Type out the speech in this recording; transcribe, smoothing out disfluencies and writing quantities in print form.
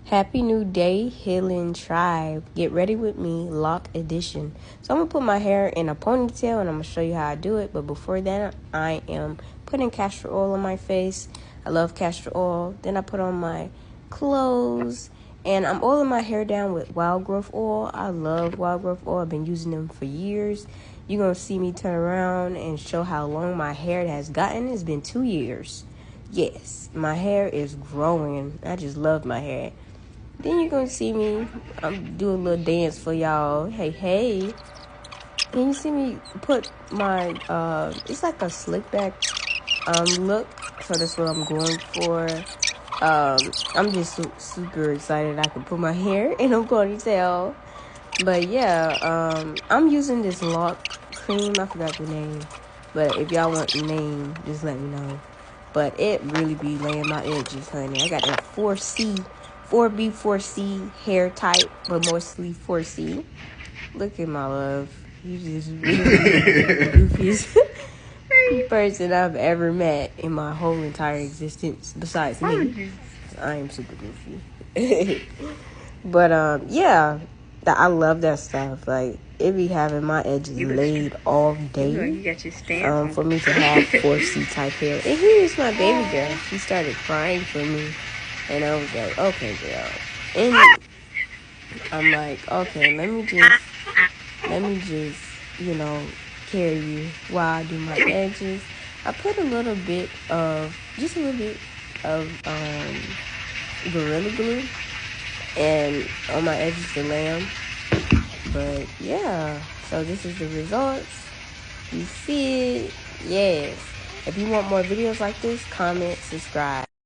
Happy New Day, Healing Tribe. Get ready with me, Loc Edition. So I'm going to put my hair in a ponytail and I'm going to show you how I do it. But before that, I am putting castor oil on my face. I love castor oil. Then I put on my clothes. And I'm oiling my hair down with wild growth oil. I love wild growth oil. I've been using them for years. You're going to see me turn around and show how long my hair has gotten. It's been 2 years. Yes, my hair is growing. I just love my hair. Then you're going to see me do a little dance for y'all. Hey, hey. Then you see me put my, it's like a slick back look. So that's what I'm going for. I'm just super excited I can put my hair in a ponytail. But yeah, I'm using this Loc cream. I forgot the name. But if y'all want the name, just let me know. But it really be laying my edges, honey. I got that 4C. 4B, 4C hair type, but mostly 4C. Look at my love. You just really the goofiest person I've ever met in my whole entire existence, besides me. I am super goofy. But, yeah, I love that stuff. Like, it be having my edges laid all day. You got your stamp for me to have 4C type hair. And here's my baby girl. She started crying for me. And I was like, okay, girl. And I'm like, okay, let me just, carry you while I do my edges. I put just a little bit of Gorilla Glue and on my edges to lay 'em. But yeah, so this is the results. You see it? Yes. If you want more videos like this, comment, subscribe.